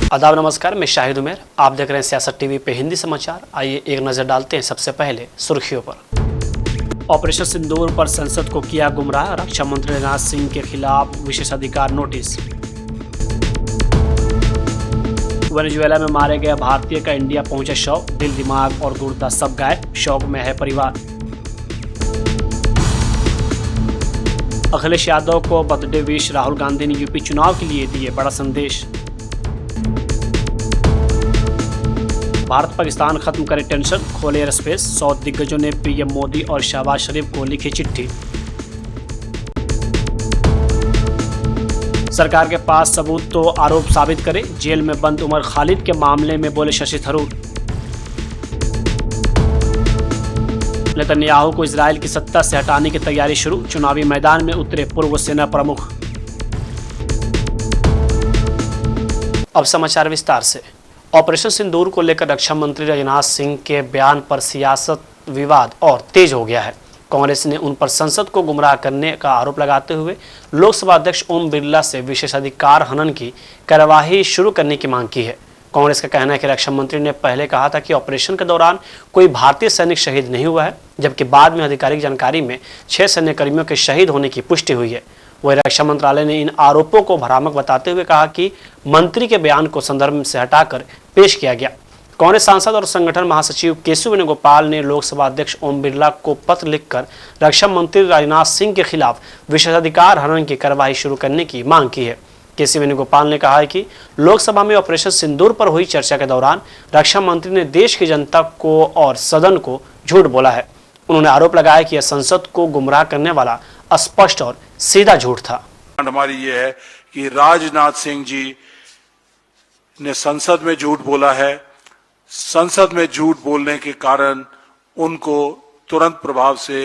आदाब नमस्कार, मैं शाहिद उमेर। आप देख रहे हैं सियासत टीवी पे हिंदी समाचार। आइए एक नज़र डालते हैं सबसे पहले सुर्खियों पर। ऑपरेशन सिंदूर पर संसद को किया गुमराह, रक्षा मंत्री राजनाथ सिंह के खिलाफ विशेषाधिकार नोटिस। वेनेजुएला में मारे गए भारतीय का इंडिया पहुंचा शव, दिल दिमाग और गुर्दा सब गायब, शौक में है परिवार। अखिलेश यादव को बर्थडे विश, राहुल गांधी ने यूपी चुनाव के लिए दिए बड़ा संदेश। भारत पाकिस्तान खत्म करे टेंशन, खोले एयर स्पेस, 100 दिग्गजों ने पीएम मोदी और शहबाज शरीफ को लिखी चिट्ठी। सरकार के पास सबूत तो आरोप साबित करे, जेल में बंद उमर खालिद के मामले में बोले शशि थरूर। नेतन्याहू को इजराइल की सत्ता से हटाने की तैयारी शुरू, चुनावी मैदान में उतरे पूर्व सेना प्रमुख। अब समाचार विस्तार से। ऑपरेशन सिंदूर को लेकर रक्षा मंत्री राजनाथ सिंह के बयान पर सियासत विवाद और तेज हो गया है। कांग्रेस ने उन पर संसद को गुमराह करने का आरोप लगाते हुए लोकसभा अध्यक्ष ओम बिरला से विशेषाधिकार हनन की कार्यवाही शुरू करने की मांग की है। कांग्रेस का कहना है कि रक्षा मंत्री ने पहले कहा था कि ऑपरेशन के दौरान कोई भारतीय सैनिक शहीद नहीं हुआ है, जबकि बाद में आधिकारिक जानकारी में 6 सैन्यकर्मियों के शहीद होने की पुष्टि हुई है। वही रक्षा मंत्रालय ने इन आरोपों को भ्रामक बताते हुए कहा कि मंत्री के बयान को संदर्भ से हटाकर पेश किया गया। कांग्रेस सांसद और संगठन महासचिव केशव वेणुगोपाल ने लोकसभा अध्यक्ष ओम बिरला को पत्र लिखकर रक्षा मंत्री राजनाथ सिंह के खिलाफ विशेषाधिकार हनन की कार्यवाही शुरू करने की मांग की है। केशव वेणुगोपाल ने कहा है कि लोकसभा में ऑपरेशन सिंदूर पर हुई चर्चा के दौरान रक्षा मंत्री ने देश की जनता को और सदन को झूठ बोला है। उन्होंने आरोप लगाया कि यह संसद को गुमराह करने वाला स्पष्ट और सीधा झूठ था। हमारी ये है कि राजनाथ सिंह जी ने संसद में झूठ बोला है। संसद में झूठ बोलने के कारण उनको तुरंत प्रभाव से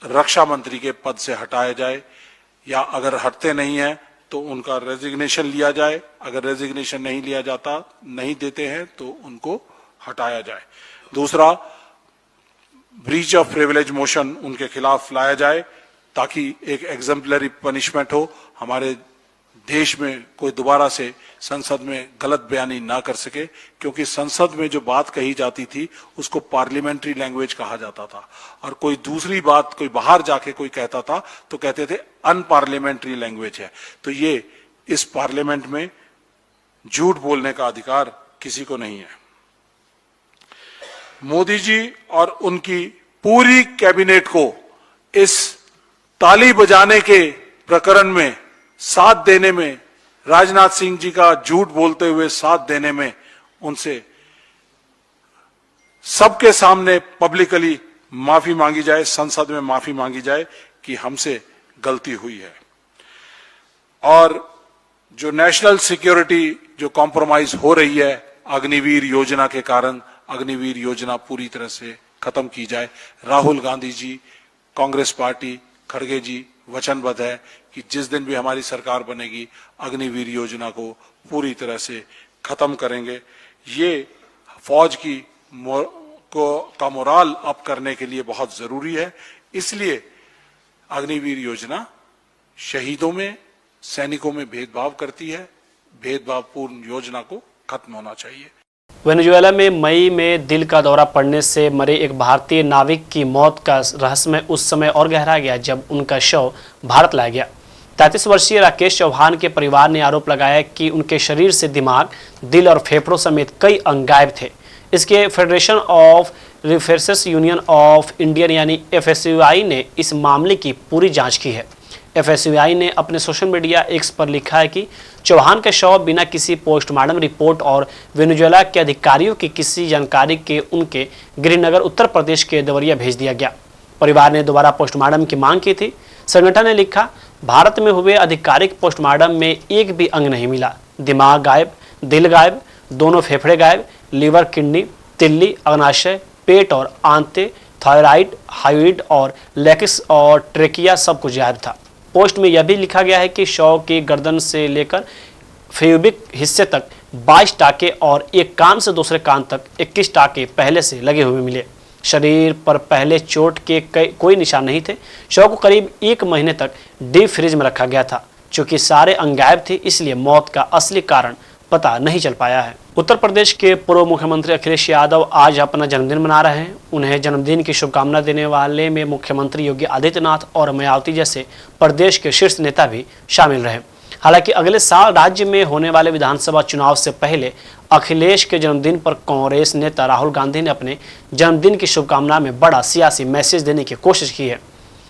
रक्षा मंत्री के पद से हटाया जाए, या अगर हटते नहीं हैं तो उनका रेजिग्नेशन लिया जाए। अगर रेजिग्नेशन नहीं लिया जाता, नहीं देते हैं तो उनको हटाया जाए। दूसरा, ब्रीच ऑफ प्रिविलेज मोशन उनके खिलाफ लाया जाए ताकि एक एग्जाम्पलरी पनिशमेंट हो। हमारे देश में कोई दोबारा से संसद में गलत बयानी ना कर सके, क्योंकि संसद में जो बात कही जाती थी उसको पार्लियामेंट्री लैंग्वेज कहा जाता था, और कोई दूसरी बात कोई बाहर जाके कोई कहता था तो कहते थे अनपार्लियामेंट्री लैंग्वेज है। तो ये इस पार्लियामेंट में झूठ बोलने का अधिकार किसी को नहीं है। मोदी जी और उनकी पूरी कैबिनेट को इस ताली बजाने के प्रकरण में साथ देने में, राजनाथ सिंह जी का झूठ बोलते हुए साथ देने में, उनसे सबके सामने पब्लिकली माफी मांगी जाए, संसद में माफी मांगी जाए कि हमसे गलती हुई है। और जो नेशनल सिक्योरिटी जो कॉम्प्रोमाइज हो रही है अग्निवीर योजना के कारण, अग्निवीर योजना पूरी तरह से खत्म की जाए। राहुल गांधी जी, कांग्रेस पार्टी, खड़गे जी वचनबद्ध है कि जिस दिन भी हमारी सरकार बनेगी अग्निवीर योजना को पूरी तरह से खत्म करेंगे। ये फौज की का मोराल अप करने के लिए बहुत जरूरी है। इसलिए अग्निवीर योजना शहीदों में, सैनिकों में भेदभाव करती है। भेदभावपूर्ण योजना को खत्म होना चाहिए। वेनेजुएला में मई में दिल का दौरा पड़ने से मरे एक भारतीय नाविक की मौत का रहस्य उस समय और गहरा गया जब उनका शव भारत लाया गया। 33 वर्षीय राकेश चौहान के परिवार ने आरोप लगाया कि उनके शरीर से दिमाग, दिल और फेफड़ों समेत कई अंग गायब थे। इसके फेडरेशन ऑफ रिफर्सेस यूनियन ऑफ इंडियन यानी FSUI ने इस मामले की पूरी जांच की है। FSUI ने अपने सोशल मीडिया एक्स पर लिखा है कि चौहान का शव बिना किसी पोस्टमार्टम रिपोर्ट और वेनेजुएला के अधिकारियों की किसी जानकारी के उनके गृहनगर उत्तर प्रदेश के देवरिया भेज दिया गया। परिवार ने दोबारा पोस्टमार्टम की मांग की थी। संगठन ने लिखा, भारत में हुए आधिकारिक पोस्टमार्टम में एक भी अंग नहीं मिला। दिमाग गायब, दिल गायब, दोनों फेफड़े गायब, लीवर, किडनी, तिल्ली, अग्नाशय, पेट और आंतें, थायराइड, हाइड और लेक्स और ट्रेकिया सब कुछ गायब था। पोस्ट में यह भी लिखा गया है कि शव की गर्दन से लेकर फ्यूबिक हिस्से तक 22 टाके और एक कान से दूसरे कान तक 21 टाके पहले से लगे हुए मिले। शरीर पर पहले चोट के कोई निशान नहीं थे। शव को करीब 1 महीने तक डीप फ्रीज में रखा गया था। चूंकि सारे अंग गायब थे, इसलिए मौत का असली कारण पता नहीं चल पाया है। उत्तर प्रदेश के पूर्व मुख्यमंत्री अखिलेश यादव आज अपना जन्मदिन मना रहे हैं। उन्हें जन्मदिन की शुभकामना देने वाले में मुख्यमंत्री योगी आदित्यनाथ और मायावती जैसे प्रदेश के शीर्ष नेता भी शामिल रहे। हालांकि अगले साल राज्य में होने वाले विधानसभा चुनाव से पहले अखिलेश के जन्मदिन पर कांग्रेस नेता राहुल गांधी ने अपने जन्मदिन की शुभकामना में बड़ा सियासी मैसेज देने की कोशिश की है।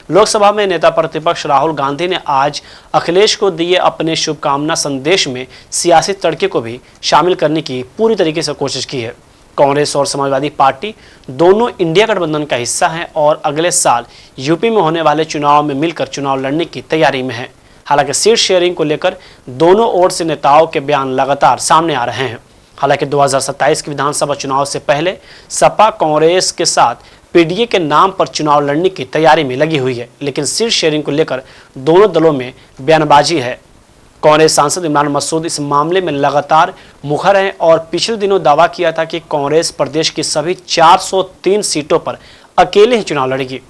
लोकसभा में नेता प्रतिपक्ष राहुल गांधी ने आज अखिलेश को दिए अपने शुभकामना संदेश में सियासी तड़के को भी शामिल करने की पूरी तरीके से कोशिश की है। कांग्रेस और समाजवादी पार्टी दोनों इंडिया गठबंधन का हिस्सा हैं और अगले साल यूपी में होने वाले चुनाव में मिलकर चुनाव लड़ने की तैयारी में है। हालांकि सीट शेयरिंग को लेकर दोनों ओर से नेताओं के बयान लगातार सामने आ रहे हैं। हालांकि 2027 के विधानसभा चुनाव से पहले सपा कांग्रेस के साथ पीडीए के नाम पर चुनाव लड़ने की तैयारी में लगी हुई है, लेकिन सीट शेयरिंग को लेकर दोनों दलों में बयानबाजी है। कांग्रेस सांसद इमरान मसूद इस मामले में लगातार मुखर हैं और पिछले दिनों दावा किया था कि कांग्रेस प्रदेश की सभी 403 सीटों पर अकेले ही चुनाव लड़ेगी।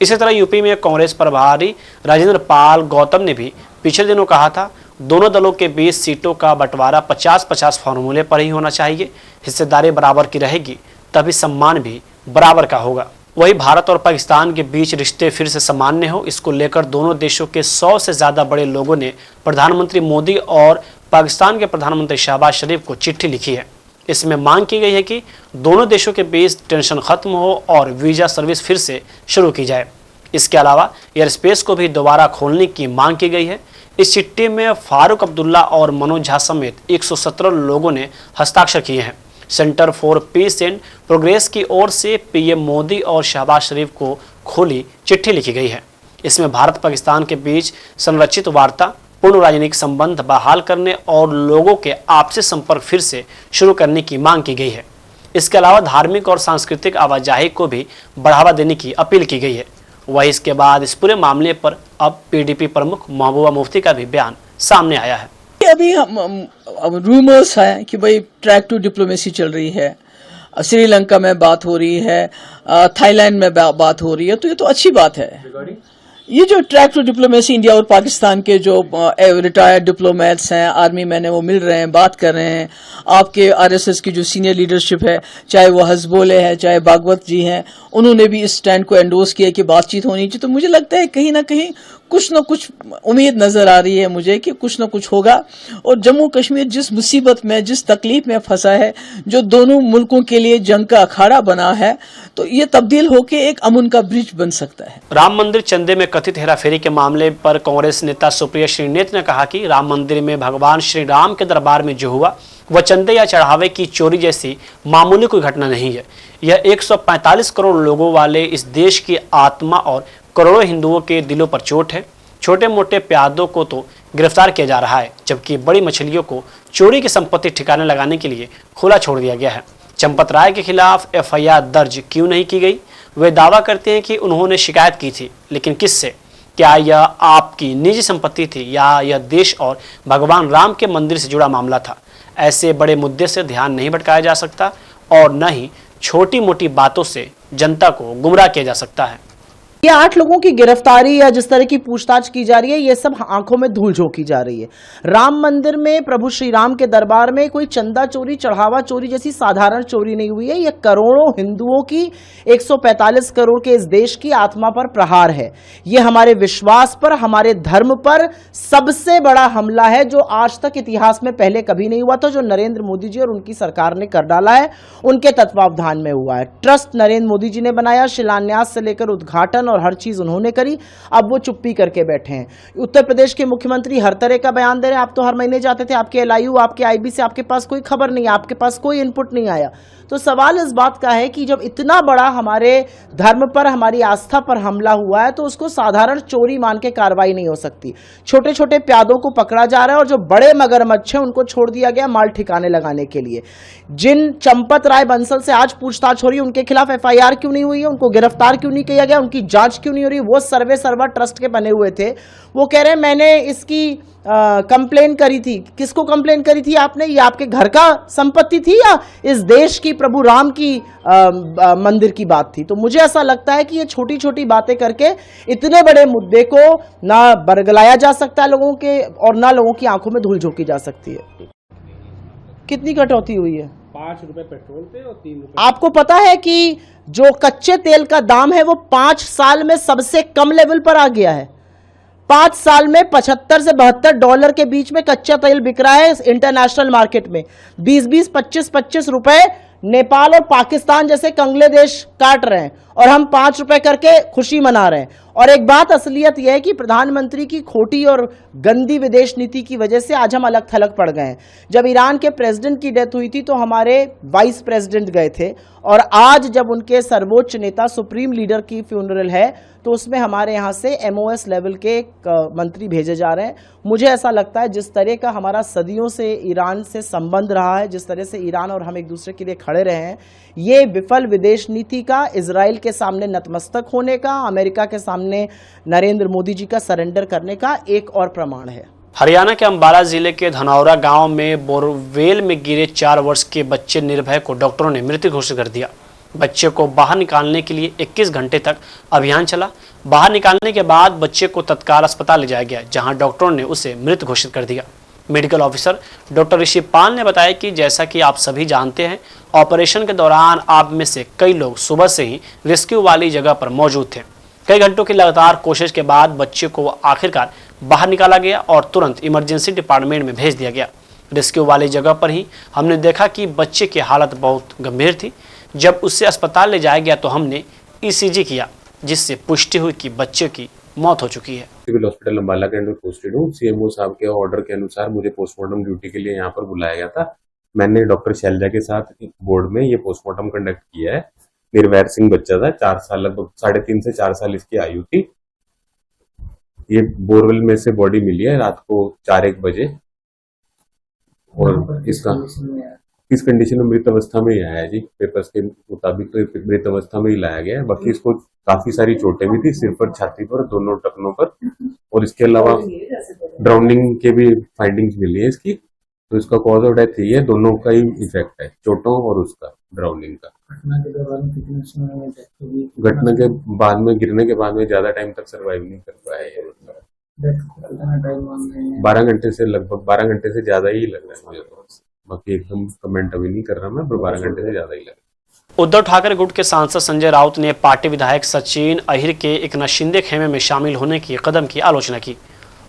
इसी तरह यूपी में कांग्रेस प्रभारी राजेंद्र पाल गौतम ने भी पिछले दिनों कहा था, दोनों दलों के बीच सीटों का बंटवारा 50-50 फॉर्मूले पर ही होना चाहिए। हिस्सेदारी बराबर की रहेगी तभी सम्मान भी बराबर का होगा। वही भारत और पाकिस्तान के बीच रिश्ते फिर से सामान्य हो, इसको लेकर दोनों देशों के 100 से ज्यादा बड़े लोगों ने प्रधानमंत्री मोदी और पाकिस्तान के प्रधानमंत्री शहबाज शरीफ को चिट्ठी लिखी है। इसमें मांग की गई है कि दोनों देशों के बीच टेंशन खत्म हो और वीजा सर्विस फिर से शुरू की जाए। इसके अलावा एयर स्पेस को भी दोबारा खोलने की मांग की गई है। इस चिट्ठी में फारूक अब्दुल्ला और मनोज झा समेत 117 लोगों ने हस्ताक्षर किए हैं। Centre for piece and progress की ओर से पीएम मोदी और शहबाज शरीफ को खुली चिट्ठी लिखी गई है। इसमें भारत पाकिस्तान के बीच संरक्षित वार्ता, पूर्ण राजनीतिक संबंध बहाल करने और लोगों के आपसी संपर्क फिर से शुरू करने की मांग की गई है। इसके अलावा धार्मिक और सांस्कृतिक आवाजाही को भी बढ़ावा देने की अपील की गई है। वही इसके बाद इस पूरे मामले पर अब पीडीपी प्रमुख महबूबा मुफ्ती का भी बयान सामने आया है। अभी अब रूमर्स है कि भाई ट्रैक टू डिप्लोमेसी चल रही है, श्रीलंका में बात हो रही है, थाईलैंड में बात हो रही है, तो ये तो अच्छी बात है। ये जो ट्रैक टू डिप्लोमेसी इंडिया और पाकिस्तान के जो रिटायर्ड डिप्लोमेट्स हैं, आर्मी मैन है, वो मिल रहे हैं, बात कर रहे हैं। आपके आरएसएस की जो सीनियर लीडरशिप है, चाहे वो हजबोले है, चाहे भागवत जी हैं, उन्होंने भी इस स्टैंड को एंडोर्स किया कि बातचीत होनी चाहिए। तो मुझे लगता है कहीं ना कहीं कुछ न कुछ उम्मीद नजर आ रही है मुझे कि कुछ न कुछ होगा। और जम्मू कश्मीर जिस मुसीबत में, जिस तकलीफ में फंसा है, जो दोनों मुल्कों के लिए जंग का अखाड़ा बना है, तो ये तब्दील होकर एक अमन का ब्रिज बन सकता है। राम मंदिर चंदे में कथित हेराफेरी के मामले पर कांग्रेस नेता सुप्रिया श्रीनेत ने कहा कि राम मंदिर में भगवान श्री राम के दरबार में जो हुआ वह चंदे या चढ़ावे की चोरी जैसी मामूली कोई घटना नहीं है। यह 145 करोड़ लोगों वाले इस देश की आत्मा और करोड़ों हिंदुओं के दिलों पर चोट है। छोटे मोटे प्यादों को तो गिरफ्तार किया जा रहा है, जबकि बड़ी मछलियों को चोरी की संपत्ति ठिकाने लगाने के लिए खुला छोड़ दिया गया है। चंपत राय के खिलाफ एफआईआर दर्ज क्यों नहीं की गई? वे दावा करते हैं कि उन्होंने शिकायत की थी, लेकिन किससे? क्या यह आपकी निजी संपत्ति थी या यह देश और भगवान राम के मंदिर से जुड़ा मामला था? ऐसे बड़े मुद्दे से ध्यान नहीं भटकाया जा सकता और न ही छोटी मोटी बातों से जनता को गुमराह किया जा सकता है। ये 8 लोगों की गिरफ्तारी या जिस तरह की पूछताछ की जा रही है, ये सब आंखों में धूल झोंकी जा रही है। राम मंदिर में प्रभु श्री राम के दरबार में कोई चंदा चोरी, चढ़ावा चोरी जैसी साधारण चोरी नहीं हुई है। ये करोड़ों हिंदुओं की, 145 करोड़ के इस देश की आत्मा पर प्रहार है। ये हमारे विश्वास पर, हमारे धर्म पर सबसे बड़ा हमला है जो आज तक इतिहास में पहले कभी नहीं हुआ था, जो नरेंद्र मोदी जी और उनकी सरकार ने कर डाला है, उनके तत्वावधान में हुआ है। ट्रस्ट नरेंद्र मोदी जी ने बनाया, शिलान्यास से लेकर उद्घाटन और हर चीज उन्होंने करी। अब वो चुप्पी करके बैठे हैं। उत्तर प्रदेश के मुख्यमंत्री हर तरह का बयान दे रहे हैं। आप तो हर महीने जाते थे, आपके एलआईयू, आपके आईबी से आपके पास कोई खबर नहीं, आपके पास कोई इनपुट नहीं आया। तो सवाल इस बात का है कि जब इतना बड़ा हमारे धर्म पर, हमारी आस्था पर हमला हुआ है, तो उसको साधारण चोरी मान के कार्रवाई नहीं हो सकती। छोटे छोटे प्यादों को पकड़ा जा रहा है और जो बड़े मगरमच्छ हैं उनको छोड़ दिया गया माल ठिकाने लगाने के लिए। जिन चंपत राय बंसल से आज पूछताछ हो रही है, उनके खिलाफ एफआईआर क्यों नहीं हुई है? उनको गिरफ्तार क्यों नहीं किया गया? उनकी जांच क्यों नहीं हो रही? वो सर्वे सर्वा ट्रस्ट के बने हुए थे, वो कह रहे हैं मैंने इसकी कंप्लेन करी थी। किसको कंप्लेन करी थी आपने? ये आपके घर का संपत्ति थी या इस देश की प्रभु राम की मंदिर की बात थी? तो मुझे ऐसा लगता है कि ये छोटी छोटी बातें करके इतने बड़े मुद्दे को ना बरगलाया जा सकता है लोगों के, और ना लोगों की आंखों में धूल झोंकी जा सकती है। कितनी कटौती हुई है? 5 रुपए पेट्रोल पे और 3 रुपए। आपको पता है कि जो कच्चे तेल का दाम है वो 5 साल में सबसे कम लेवल पर आ गया है। 5 साल में 75 से 72 डॉलर के बीच में कच्चा तेल बिक रहा है इंटरनेशनल मार्केट में। 20-20, 25-25 रुपए नेपाल और पाकिस्तान जैसे कंगले देश काट रहे हैं और हम 5 रुपए करके खुशी मना रहे हैं। और एक बात असलियत यह है कि प्रधानमंत्री की खोटी और गंदी विदेश नीति की वजह से आज हम अलग थलग पड़ गए हैं। जब ईरान के प्रेसिडेंट की डेथ हुई थी तो हमारे वाइस प्रेसिडेंट गए थे, और आज जब उनके सर्वोच्च नेता सुप्रीम लीडर की फ्यूनरल है तो उसमें हमारे यहाँ से MOS लेवल के मंत्री भेजे जा रहे हैं। मुझे ऐसा लगता है जिस तरह का हमारा सदियों से ईरान से संबंध रहा है, जिस तरह से ईरान और हम एक दूसरे के लिए खड़े रहे हैं, ये विफल विदेश नीति का, इजराइल के सामने नतमस्तक होने का, अमेरिका के सामने नरेंद्र मोदी जी का सरेंडर करने का एक और प्रमाण है। हरियाणा के अंबाला जिले के धनौरा गांव में बोरवेल में गिरे 4 वर्ष के बच्चे निर्भय को डॉक्टरों ने मृत घोषित कर दिया। बच्चे को बाहर निकालने के लिए 21 घंटे तक अभियान चला। बाहर निकालने के बाद बच्चे को तत्काल अस्पताल ले जाया गया, जहां डॉक्टरों ने उसे मृत घोषित कर दिया। मेडिकल ऑफिसर डॉक्टर ऋषि पाल ने बताया कि जैसा कि आप सभी जानते हैं, ऑपरेशन के दौरान आप में से कई लोग सुबह से ही रेस्क्यू वाली जगह पर मौजूद थे। कई घंटों की लगातार कोशिश के बाद बच्चे को आखिरकार बाहर निकाला गया और तुरंत इमरजेंसी डिपार्टमेंट में भेज दिया गया। रेस्क्यू वाली जगह पर ही हमने देखा कि बच्चे की हालत बहुत गंभीर थी। जब उसे अस्पताल ले जाया गया तो हमने ECG किया, जिससे पुष्टि हुई कि बच्चे की मौत हो चुकी है। सिविल हॉस्पिटल अंबाला के अंदर पोस्टेड हूँ। CMO साहब के ऑर्डर के अनुसार मुझे पोस्टमार्टम ड्यूटी के लिए यहाँ पर बुलाया गया था। मैंने डॉक्टर शैलजा के साथ बोर्ड में ये पोस्टमार्टम कंडक्ट किया है। निर्वैर सिंह बच्चा था, 4 साल, लगभग 3.5 से 4 साल इसकी आयु थी। ये बोरवेल में से बॉडी मिली है रात को 4-1 बजे, और इसका इस कंडीशन में मृत अवस्था में ही आया है जी। पेपर्स के मुताबिक तो मृत अवस्था में ही लाया गया है। बाकी इसको काफी सारी चोटें भी थी, सिर पर, छाती पर, दोनों टखनों पर, और इसके अलावा ड्राउनिंग के भी फाइंडिंग्स मिली है इसकी। तो इसका कॉज ऑफ डेथ ही है, दोनों का ही इफेक्ट है, चोटों और उसका ड्राउनिंग का। घटना के दौरान कितने समय में डेथ हुई? घटना के बाद में, गिरने के बाद में ज्यादा टाइम तक सर्वाइव नहीं कर पाया है। 12 घंटे से, लगभग 12 घंटे से ज्यादा ही लग रहा है मुझे तो। बाकी एकदम कमेंट अभी नहीं कर रहा मैं, पर 12 घंटे से ज्यादा ही लग रहा है। उद्धव ठाकरे गुट के सांसद संजय राउत ने पार्टी विधायक सचिन अहिर के एकनाथ शिंदे खेमे में शामिल होने की कदम की आलोचना की।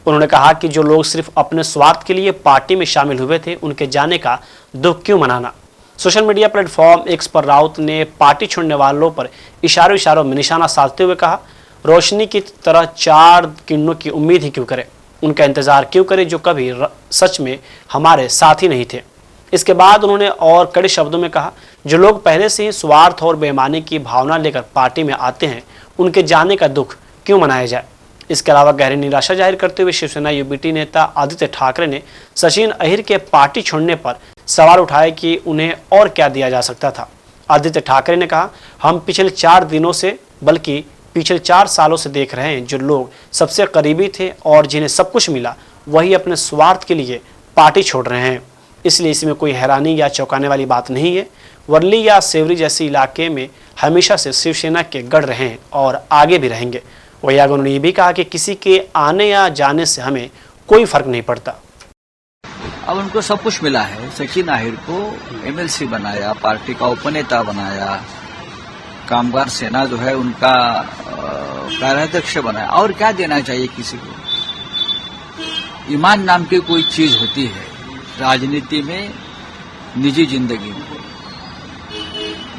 उन्होंने कहा कि जो लोग सिर्फ अपने स्वार्थ के लिए पार्टी में शामिल हुए थे, उनके जाने का दुख क्यों मनाना। सोशल मीडिया प्लेटफॉर्म X पर राउत ने पार्टी छोड़ने वालों पर इशारों में निशाना साधते हुए कहा, रोशनी की तरह 4 किरणों की उम्मीद ही क्यों करें, उनका इंतजार क्यों करें जो कभी सच में हमारे साथ ही नहीं थे। इसके बाद उन्होंने और कड़े शब्दों में कहा, जो लोग पहले से ही स्वार्थ और बेईमानी की भावना लेकर पार्टी में आते हैं, उनके जाने का दुख क्यों मनाया जाए। इसके अलावा गहरी निराशा जाहिर करते हुए शिवसेना UBT नेता आदित्य ठाकरे ने सचिन अहिर के पार्टी छोड़ने पर सवाल उठाए कि उन्हें और क्या दिया जा सकता था। आदित्य ठाकरे ने कहा, हम पिछले 4 दिनों से, बल्कि पिछले 4 सालों से देख रहे हैं, जो लोग सबसे करीबी थे और जिन्हें सब कुछ मिला, वही अपने स्वार्थ के लिए पार्टी छोड़ रहे हैं। इसलिए इसमें कोई हैरानी या चौंकाने वाली बात नहीं है। वर्ली या सेवरी जैसे इलाके में हमेशा से शिवसेना के गढ़ रहे हैं और आगे भी रहेंगे। वही आगे उन्होंने ये भी कहा कि किसी के आने या जाने से हमें कोई फर्क नहीं पड़ता। अब उनको सब कुछ मिला है। सचिन अहिर को MLC बनाया, पार्टी का उपनेता बनाया, कामगार सेना जो है उनका कार्याध्यक्ष बनाया, और क्या देना चाहिए किसी को। ईमान नाम की कोई चीज होती है राजनीति में, निजी जिंदगी में।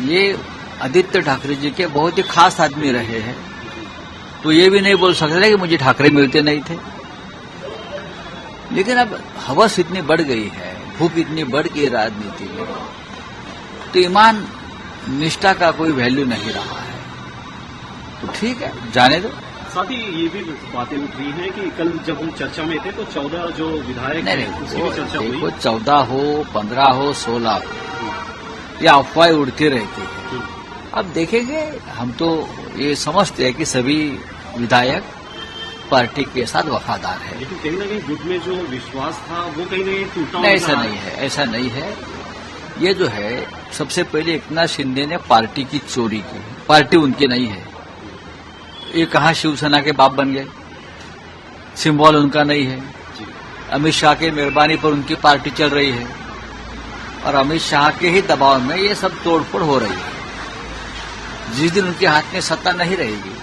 ये आदित्य ठाकरे जी के बहुत ही खास आदमी रहे हैं, तो ये भी नहीं बोल सकते कि मुझे ठाकरे मिलते नहीं थे। लेकिन अब हवस इतनी बढ़ गई है, भूख इतनी बढ़ गई राजनीति में, तो ईमान निष्ठा का कोई वैल्यू नहीं रहा है। तो ठीक है, जाने दो। साथ ही ये भी बातें उठ रही है कि कल जब हम चर्चा में थे तो 14 जो विधायक नहीं, उसकी भी चर्चा हुई। देखो 14 हो, 15 हो, 16 हो, ये अफवाहें उड़ती रहती है। अब देखेंगे, हम तो ये समझते हैं कि सभी विधायक पार्टी के साथ वफादार है। लेकिन कहीं ना कहीं गुट में जो विश्वास था वो कहीं ना कहीं टूटा। नहीं, ऐसा नहीं है, ऐसा नहीं है। ये जो है, सबसे पहले एकनाथ शिंदे ने पार्टी की चोरी की, पार्टी उनकी नहीं है। ये कहाँ शिवसेना के बाप बन गए, सिंबल उनका नहीं है। अमित शाह के मेहरबानी पर उनकी पार्टी चल रही है। और अमित शाह के ही दबाव में ये सब तोड़फोड़ हो रही है। जिस दिन उनके हाथ में सत्ता नहीं रहेगी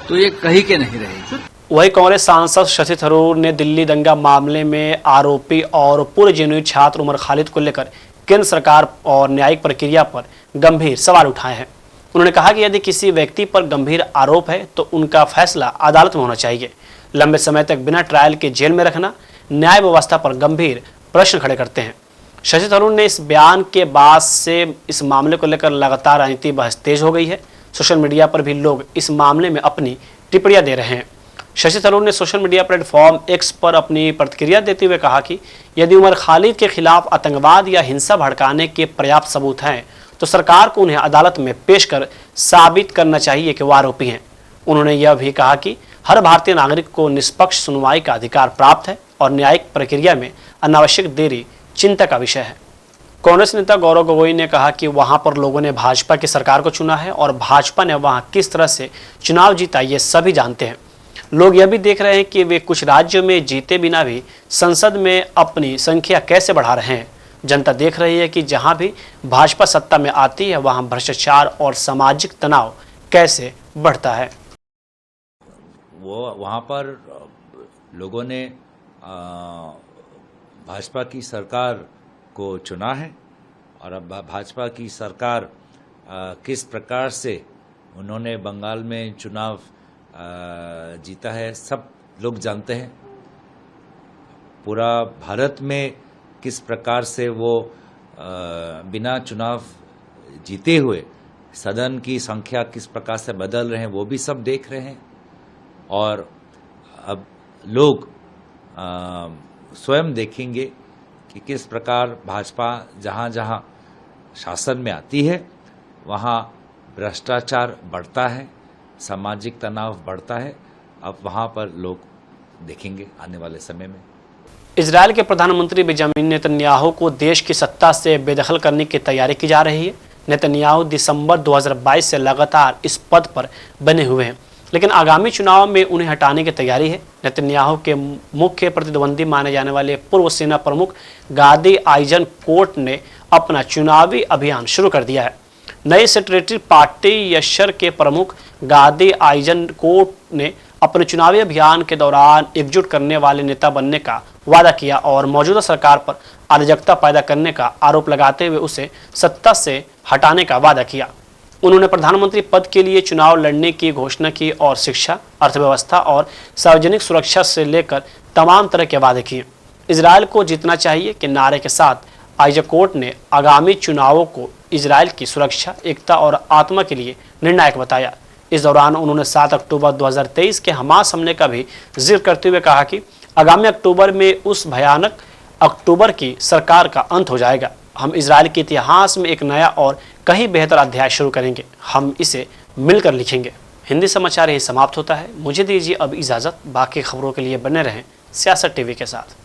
तो ये कहीं के नहीं रहेगी। वही कांग्रेस सांसद शशि थरूर ने दिल्ली दंगा मामले में आरोपी और पूर्व जेएनयू छात्र उमर खालिद को लेकर केंद्र सरकार और न्यायिक प्रक्रिया पर गंभीर सवाल उठाए हैं। उन्होंने कहा कि यदि किसी व्यक्ति पर गंभीर आरोप है तो उनका फैसला अदालत में होना चाहिए। लंबे समय तक बिना ट्रायल के जेल में रखना न्याय व्यवस्था पर गंभीर प्रश्न खड़े करते हैं। शशि थरूर ने इस बयान के बाद से इस मामले को लेकर लगातार राजनीतिक बहस तेज हो गई है। सोशल मीडिया पर भी लोग इस मामले में अपनी टिप्पणियां दे रहे हैं। शशि थरूर ने सोशल मीडिया प्लेटफॉर्म एक्स पर अपनी प्रतिक्रिया देते हुए कहा कि यदि उमर खालिद के खिलाफ आतंकवाद या हिंसा भड़काने के पर्याप्त सबूत हैं तो सरकार को उन्हें अदालत में पेश कर साबित करना चाहिए कि वो आरोपी हैं। उन्होंने यह भी कहा कि हर भारतीय नागरिक को निष्पक्ष सुनवाई का अधिकार प्राप्त है और न्यायिक प्रक्रिया में अनावश्यक देरी चिंता का विषय है। कांग्रेस नेता गौरव गोगोई ने कहा कि वहां पर लोगों ने भाजपा की सरकार को चुना है और भाजपा ने वहां किस तरह से चुनाव जीता ये सभी जानते हैं। लोग यह भी देख रहे हैं कि वे कुछ राज्यों में जीते बिना भी संसद में अपनी संख्या कैसे बढ़ा रहे हैं। जनता देख रही है कि जहां भी भाजपा सत्ता में आती है वहां भ्रष्टाचार और सामाजिक तनाव कैसे बढ़ता है। वो वहाँ पर लोगों ने भाजपा की सरकार को चुना है और अब भाजपा की सरकार किस प्रकार से उन्होंने बंगाल में चुनाव जीता है सब लोग जानते हैं। पूरा भारत में किस प्रकार से वो बिना चुनाव जीते हुए सदन की संख्या किस प्रकार से बदल रहे हैं वो भी सब देख रहे हैं। और अब लोग स्वयं देखेंगे कि किस प्रकार भाजपा जहाँ जहाँ शासन में आती है वहाँ भ्रष्टाचार बढ़ता है, सामाजिक तनाव बढ़ता है। अब वहाँ पर लोग देखेंगे आने वाले समय में। इजरायल के प्रधानमंत्री बेंजामिन नेतन्याहू को देश की सत्ता से बेदखल करने की तैयारी की जा रही है। नेतन्याहू दिसंबर 2022 से लगातार इस पद पर बने हुए हैं, लेकिन आगामी चुनाव में उन्हें हटाने की तैयारी है। नेतन्याहू के मुख्य प्रतिद्वंदी माने जाने वाले पूर्व सेना प्रमुख गादी आइजनकोट ने अपना चुनावी अभियान शुरू कर दिया है। नई सेक्रेटरी पार्टी यशर के प्रमुख गादी आइजनकोट ने अपने चुनावी अभियान के दौरान एकजुट करने वाले नेता बनने का वादा किया और मौजूदा सरकार पर अराजकता पैदा करने का आरोप लगाते हुए उसे सत्ता से हटाने का वादा किया। उन्होंने प्रधानमंत्री पद के लिए चुनाव लड़ने की घोषणा की और शिक्षा, अर्थव्यवस्था और सार्वजनिक सुरक्षा से लेकर तमाम तरह के वादे किए। इजरायल को जीतना चाहिए के नारे के साथ आइजनकोट ने आगामी चुनावों को इजरायल की सुरक्षा, एकता और आत्मा के लिए निर्णायक बताया। इस दौरान उन्होंने 7 अक्टूबर 2023 के हमास हमले का भी जिक्र करते हुए कहा कि आगामी अक्टूबर में उस भयानक अक्टूबर की सरकार का अंत हो जाएगा। हम इजरायल के इतिहास में एक नया और कहीं बेहतर अध्याय शुरू करेंगे। हम इसे मिलकर लिखेंगे। हिंदी समाचार यही समाप्त होता है। मुझे दीजिए अब इजाज़त। बाकी खबरों के लिए बने रहें सियासत टीवी के साथ।